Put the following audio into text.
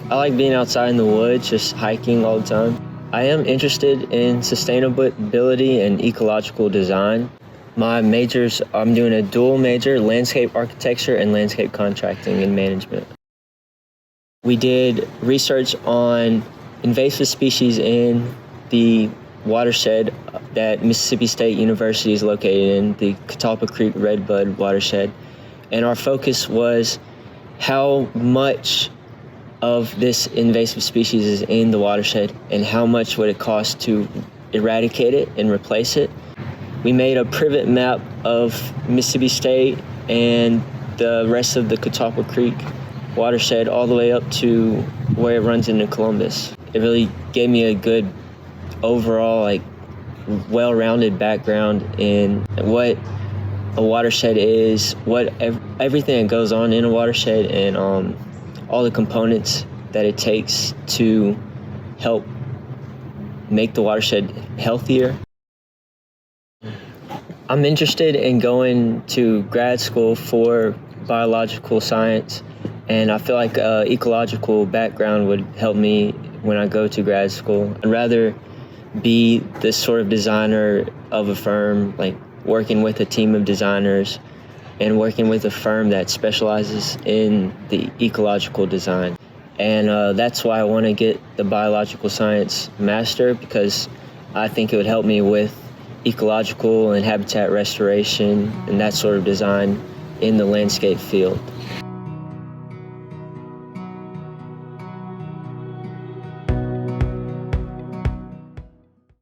I like being outside in the woods, just hiking all the time. I am interested in sustainability and ecological design. My majors, I'm doing a dual major, landscape architecture and landscape contracting and management. We did research on invasive species in the watershed that Mississippi State University is located in, the Catawba Creek Redbud watershed. And our focus was how much of this invasive species is in the watershed and how much would it cost to eradicate it and replace it. We made a privet map of Mississippi State and the rest of the Catawba Creek watershed all the way up to where it runs into Columbus. It really gave me a good overall, well-rounded background in what a watershed is, what everything that goes on in a watershed, and all the components that it takes to help make the watershed healthier. I'm interested in going to grad school for biological science, and I feel like ecological background would help me when I go to grad school. I'd rather be this sort of designer of a firm, like working with a team of designers and working with a firm that specializes in the ecological design. And that's why I want to get the biological science master, because I think it would help me with ecological and habitat restoration and that sort of design in the landscape field.